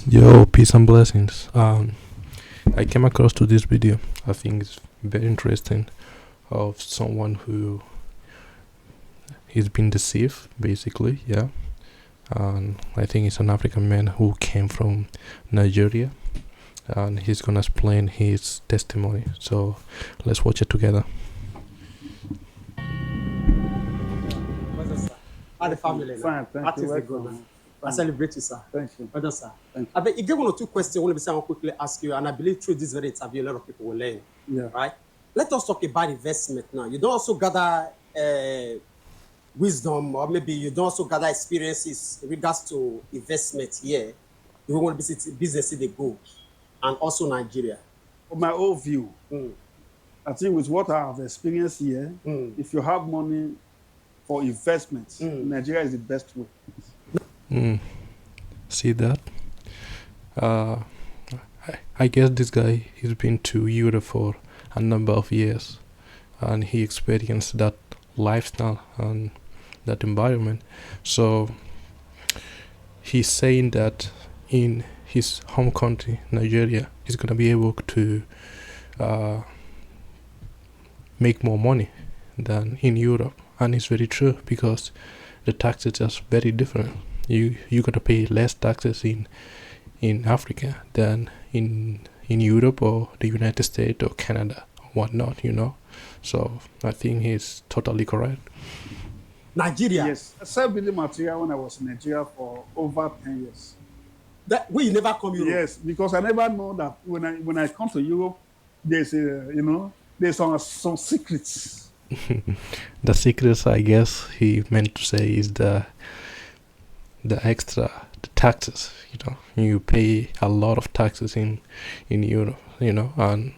Yo, peace and blessings. I came across to this video. I think it's very interesting of someone who he's been deceived, basically. Yeah, and I think it's an African man who came from Nigeria, and he's gonna explain his testimony. So let's watch it together. How the family? Fine, thank you. Welcome. I celebrate you, sir. Thank you. Well done, sir. Thank you. I bet you gave one or two questions. I want to quickly ask you, and I believe through this very interview, a lot of people will learn. Yeah. Right? Let us talk about investment now. You don't also gather wisdom, or maybe you don't also gather experiences in regards to investment here. You want to visit business in the go, and also Nigeria. From my own view, I think with what I have experienced here, if you have money for investment, Nigeria is the best way. See that? I guess this guy has been to Europe for a number of years, and he experienced that lifestyle and that environment. So he's saying that in his home country, Nigeria, he's gonna be able to make more money than in Europe, and it's very true because the taxes are very different. You gotta pay less taxes in Africa than in Europe or the United States or Canada or whatnot, you know. So I think he's totally correct. Nigeria. Yes, I sell building material when I was in Nigeria for over 10 years. That way you never come Europe. Yes, because I never know that when I come to Europe, there's there's some secrets. The secrets, I guess he meant to say, is the taxes. You know, you pay a lot of taxes in Europe, you know, and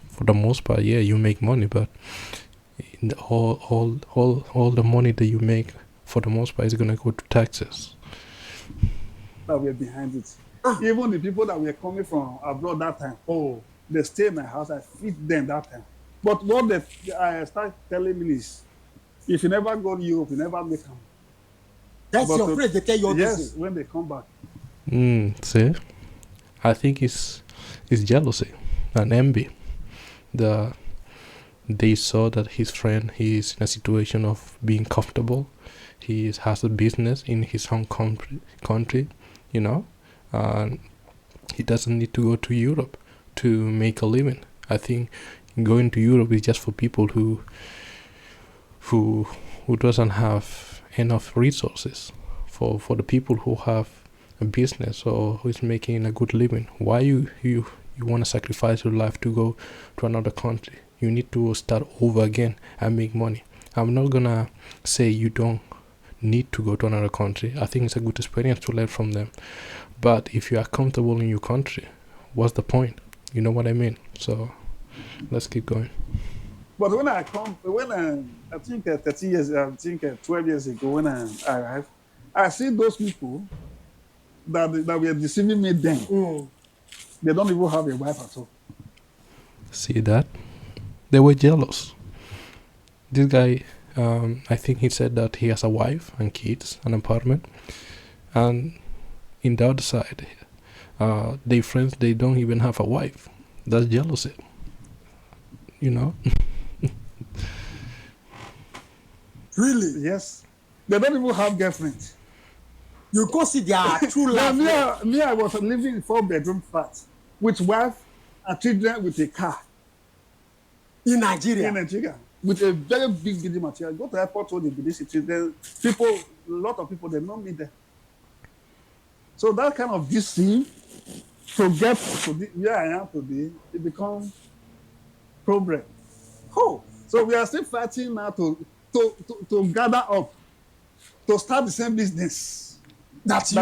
for the most part, yeah, you make money, but in the all the money that you make, for the most part, is gonna go to taxes. That we're behind it. Even the people that were coming from abroad that time, they stay in my house. I feed them that time. But what I start telling me is, if you never go to Europe, you never make them. That's your friend. They tell you all yes, this. when they come back. See, I think it's jealousy and envy. They saw that his friend, he is in a situation of being comfortable. He has a business in his home country, you know, and he doesn't need to go to Europe to make a living. I think going to Europe is just for people who doesn't have enough resources. For the people who have a business or who is making a good living, why you want to sacrifice your life to go to another country? You need to start over again and make money. I'm not gonna say you don't need to go to another country. I think it's a good experience to learn from them, but if you are comfortable in your country, what's the point? You know what I mean? So let's keep going. But when I think 13 years, 12 years ago, when I arrived, I see those people that were deceiving me then. They don't even have a wife at all. See that? They were jealous. This guy, I think he said that he has a wife and kids, an apartment, and in the other side, their friends, they don't even have a wife. That's jealousy, you know. Really? Yes. They don't even have girlfriends. You go see their true love. Me, I was living in 4-bedroom flat with wife and children with a car. In Nigeria? In Nigeria. With a very big building material. Go to the airport or the city. A lot of people, they know me there. So that kind of deceit to get to where I am today, it becomes problem. So we are still fighting now to gather up, to start the same business that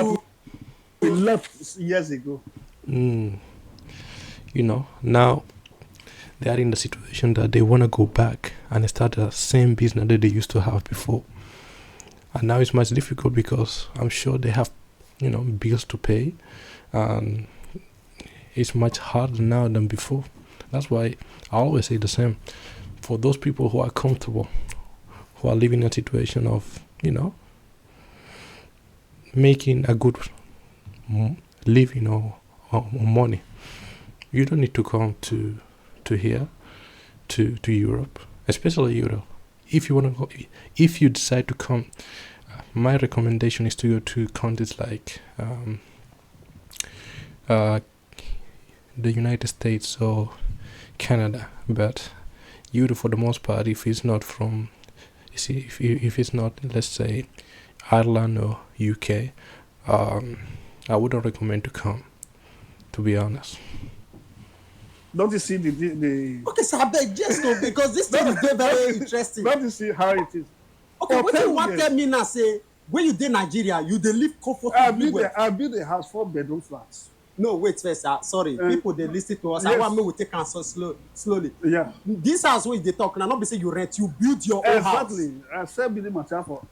we left years ago. You know, now they are in the situation that they want to go back and start the same business that they used to have before. And now it's much difficult because I'm sure they have, you know, bills to pay, and it's much harder now than before. That's why I always say the same. For those people who are comfortable, who are living in a situation of, you know, making a good living or money. You don't need to come to here, to Europe, especially Europe. If you want to go, if you decide to come, my recommendation is to go to countries like the United States or Canada. But Europe, for the most part, if it's not from, you see, if it's not, let's say, Ireland or UK, I wouldn't recommend to come, to be honest. Don't you see the Okay, so I beg just go because this thing is very, very interesting. don't you see how it is? Okay, For what you 10 want years. tell me now? Say when you dey Nigeria, you dey live comfortably well. I built a house, 4-bedroom flats. No, wait first. Sorry, people they listen to us. I yes. want me to take answer slowly. Yeah. This house where they talk now, not be say you rent, you build your own house. Exactly. I sell building material for.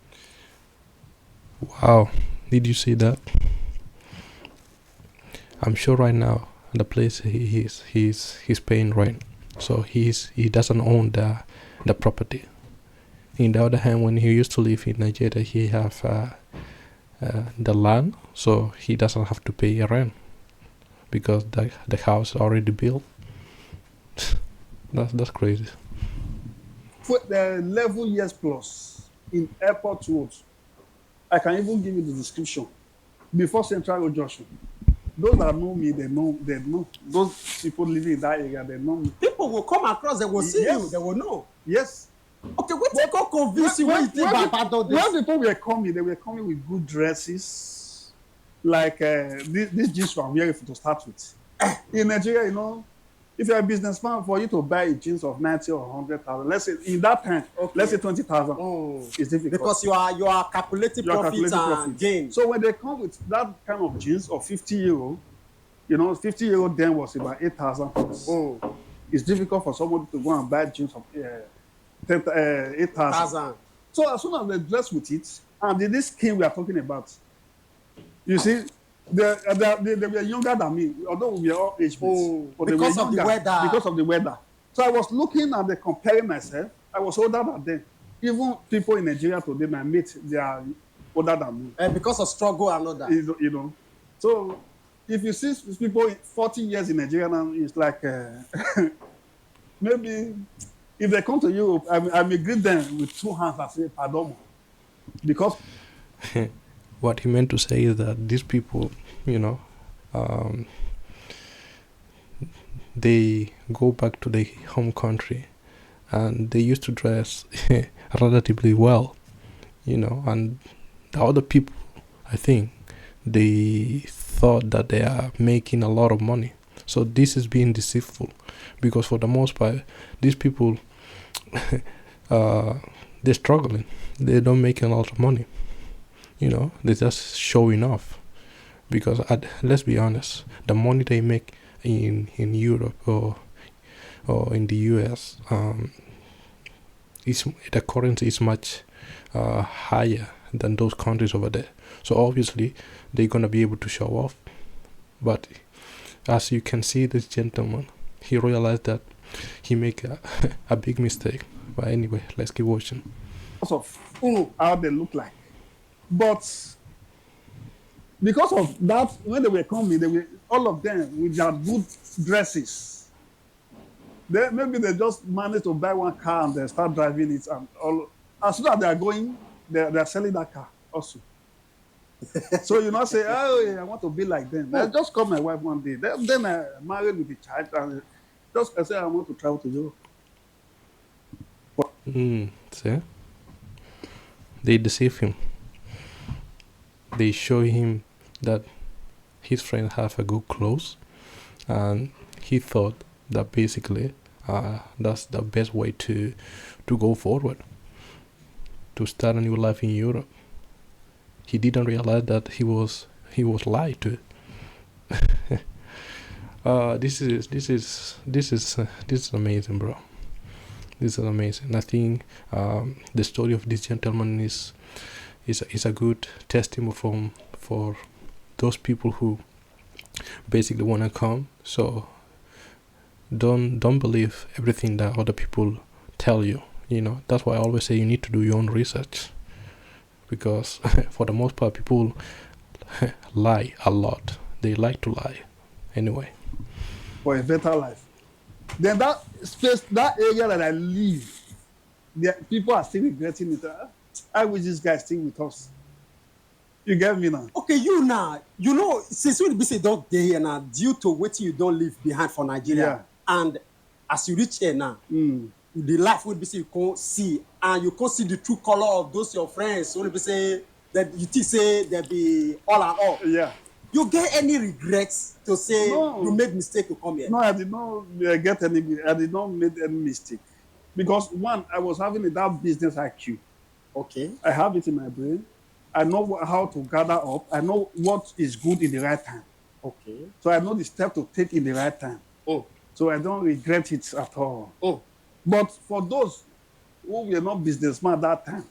Wow, did you see that? I'm sure right now the place he is, he's paying rent, so he doesn't own the property. In the other hand, when he used to live in Nigeria, he have the land, so he doesn't have to pay rent because the house already built. That's crazy. For the 11 years plus in airport road, I can even give you the description. Before Central Road Junction, those that know me, they know. Those people living in that area, they know me. People will come across, they will see Yes. you, they will know. Yes. Okay, what they go convince you when you think about this? When people were coming, they were coming with good dresses, like this jeans I'm wearing to start with. In Nigeria, you know, if you're a businessman, for you to buy a jeans of 90 or 100,000, let's say in that time, let's say 20,000, it's difficult Because you are calculating profits and gain. So when they come with that kind of jeans of 50 euro, you know, 50 euro then was about 8,000 pounds. It's difficult for somebody to go and buy jeans of 8,000. So as soon as they dress with it, and this skin we are talking about, you see, they were younger than me, although we are all age mates. But because of the weather. Because of the weather. So I was looking and comparing myself. I was older than them. Even people in Nigeria today, my mates, they are older than me. Because of struggle and all that. You know. So if you see people 40 years in Nigeria now, it's like maybe if they come to Europe, I may greet them with 2 hands and say, pardon. Because what he meant to say is that these people, you know, they go back to their home country and they used to dress relatively well, you know, and the other people, I think, they thought that they are making a lot of money. So this is being deceitful because for the most part, these people, they're struggling. They don't make a lot of money. You know, they're just showing off. Because let's be honest, the money they make in Europe or in the US, the currency is much higher than those countries over there. So obviously, they're gonna be able to show off. But as you can see, this gentleman, he realized that he make a big mistake. But anyway, let's keep watching. Because of how they look like. But because of that, when they were coming, they were all of them with their good dresses. Maybe they just managed to buy one car and they start driving it. And all. As soon as they are going, they are selling that car also. So you not say, oh, yeah, I want to be like them. I just called my wife one day. Then I married with a child and I said, I want to travel to Europe. See? They deceive him. They show him that his friends have a good clothes, and he thought that basically that's the best way to go forward, to start a new life in Europe. He didn't realize that he was lied to. This is amazing, bro. This is amazing. I think the story of this gentleman is a good testimony for those people who basically want to come. So don't believe everything that other people tell you. You know, that's why I always say you need to do your own research, because for the most part people lie a lot. they like to lie. Anyway. For a better life. Then that space, that area that I live, people are still regretting it. I wish this guy still with us. You get me now? Okay, you now, since we be say dog day here now, due to what you don't leave behind for Nigeria, and as you reach here now, the life will be say you can see, and you can see the true color of those your friends. So be say that you think say they be all and all. Yeah. You get any regrets to say you made mistake to come here? No, I did not get any. I did not make any mistake, because one, I was having that business IQ. Okay. I have it in my brain. I know how to gather up. I know what is good in the right time. Okay. So I know the step to take in the right time. Oh. So I don't regret it at all. Oh. But for those who were not businessmen at that time,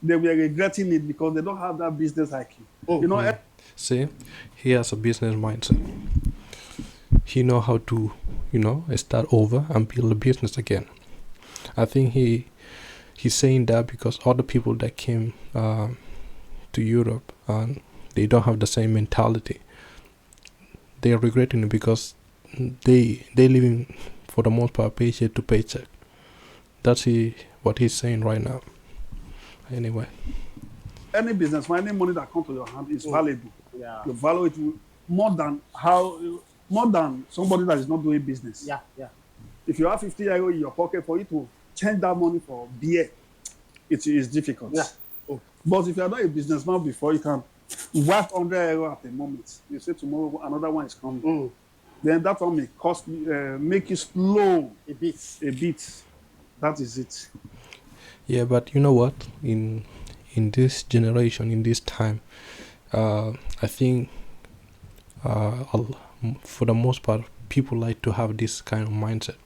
they were regretting it because they don't have that business IQ. Oh. You know. See, he has a business mindset. He know how to, start over and build a business again. I think he's saying that because other people that came to Europe and they don't have the same mentality. They are regretting it because they living for the most part paycheck to paycheck. That's what he's saying right now. Anyway. Any businessman, any money that comes to your hand is valuable. Yeah. You value it more than somebody that is not doing business. Yeah, yeah. If you have 50 euro in your pocket, for you to change that money for beer, it is difficult. Yeah. Oh. But if you are not a businessman before, you can wipe 100 euro at the moment. You say tomorrow another one is coming. Then that one may cost make you slow a bit. That is it. Yeah, but you know what? In this generation, in this time, I think for the most part, people like to have this kind of mindset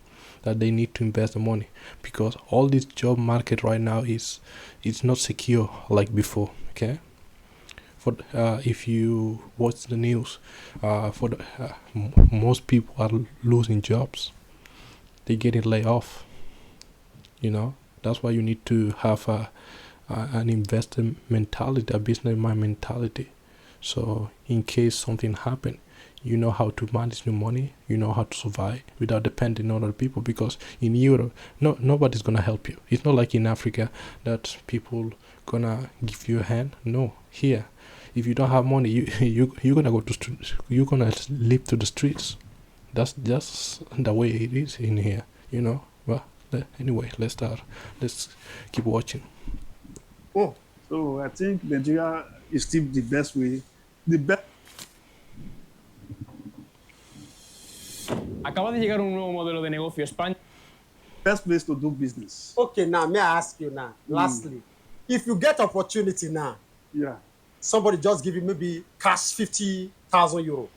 that they need to invest the money, because all this job market right now is not secure like before. Okay, for if you watch the news, most people are losing jobs. They getting laid off. That's why you need to have an investor mentality, a businessman mentality. So in case something happen, you know how to manage your money, you know how to survive without depending on other people, because in Europe, nobody's gonna help you. It's not like in Africa that people gonna give you a hand. No, here, if you don't have money, you're gonna you're gonna live to the streets. That's just the way it is in here, Well, anyway, let's keep watching. Oh, so I think Nigeria is still the best way. Acaba de llegar un nuevo modelo de negocio a España. Best place to do business. Okay, now may I ask you now, lastly, if you get opportunity now, somebody just give you maybe cash 50,000 euro.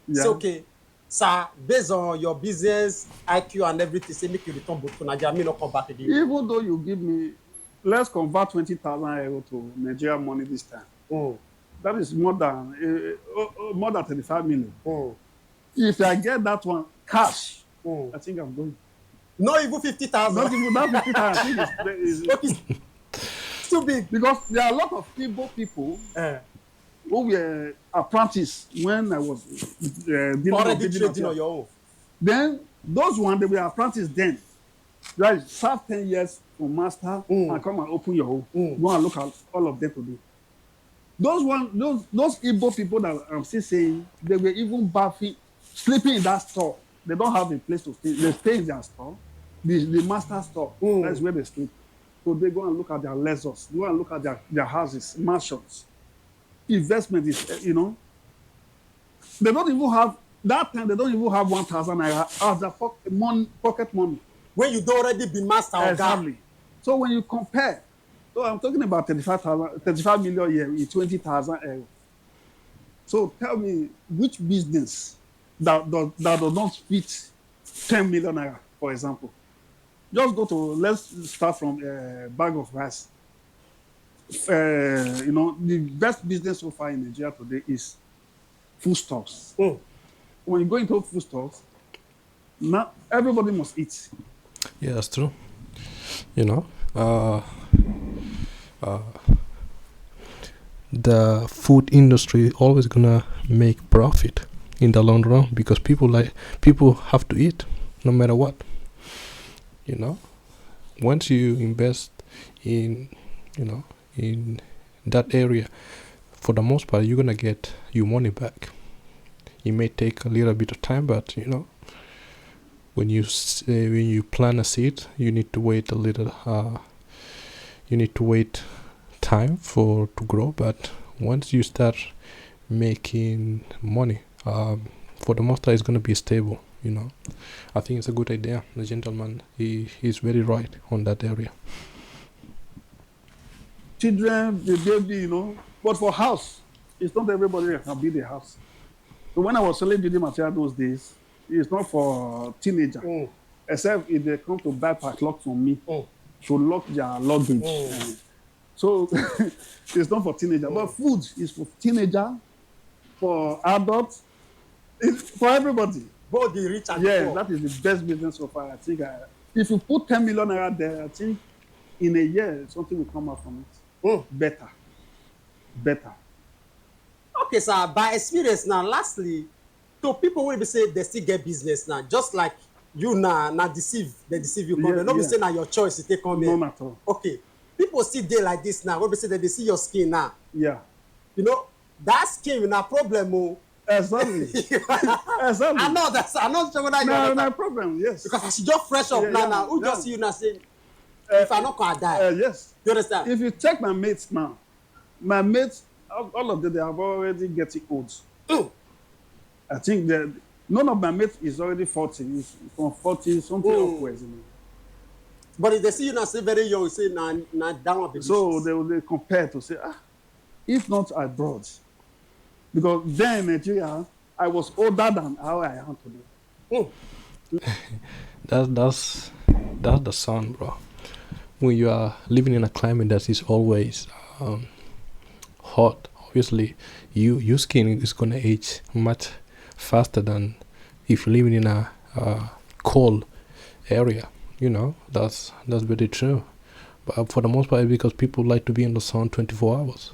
Yeah. It's okay. Sir, based on your business, IQ and everything, say make you return back to Nigeria, me not come back again. Even though you give me, let's convert 20,000 euro to Nigerian money this time. That is more than 35 million. If I get that one cash, I think I'm going. Not even 50,000. Not even that 50,000. I think it's too big. Because there are a lot of people who were apprentices when I was already trading on your own. Then those ones, they were apprentices then. Right, serve 10 years for master and come and open your own. Go and look at all of them today. Those Igbo people that I'm still saying, they were even bathing, sleeping in that store. They don't have a place to stay. They stay in their store, the master store. That's where they sleep. So they go and look at their lessons, go and look at their houses, mansions. Investment is, they don't even have, that time they don't even have 1,000 naira as their pocket money. When you don't already be master of exactly. So when you compare, so I'm talking about 35 million a year with 20,000 euro. So tell me, which business that does not fit 10 million naira, for example? Just let's start from a bag of rice. The best business so far in Nigeria today is foodstuffs. When you go into foodstuffs, now everybody must eat. Yeah, that's true. the food industry always gonna make profit in the long run, because people have to eat no matter what. You know, once you invest in, in that area, for the most part, you're gonna get your money back. It may take a little bit of time, but when you plant a seed, you need to wait a little. You need to wait time to grow. But once you start making money, for the most part, it's gonna be stable. I think it's a good idea. The gentleman, he's very right on that area. Children, the baby, but for house, it's not everybody that can build a house. So when I was selling building material those days, it's not for teenager, except if they come to buy padlock from me to lock their luggage. So it's not for teenager, but food is for teenager, for adults, it's for everybody. Both the rich and the Yeah, poor. that is the best business so far. I think if you put 10 million naira there, I think in a year something will come out from it. Better. Okay, sir, by experience now, lastly, to people will be say they still get business now, just like you now they deceive you. Yeah, Not be yeah. say now your choice to take come in. None at all. Okay, people still dey like this now. When we say that they see your skin now, Yeah. That skin na problem. Exactly. Exactly. I know that's. I'm not sure whether you No understand. problem. Yes. Because as you just fresh up now, who just see you now say, if I not gonna die, Yes. you understand? If you check my mates now, my mates, all of them, they have already getting old. I think that none of my mates is already 40. It's from 40 something upwards. But if they see you now say very young, say now down a So they compare to say, if not abroad, because then in Nigeria, I was older than how I am today. That's the sun, bro. When you are living in a climate that is always hot, obviously your skin is gonna age much faster than if you're living in a cold area. That's very true. But for the most part, because people like to be in the sun 24 hours.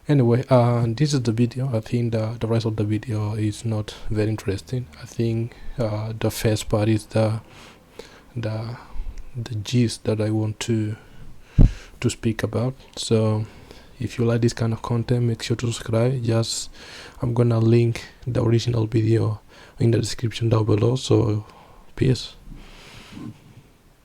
Anyway, this is the video. I think the rest of the video is not very interesting. I think the first part is the gist that I want to speak about. So if you like this kind of content, make sure to subscribe. I'm gonna link the original video in the description down below. So peace.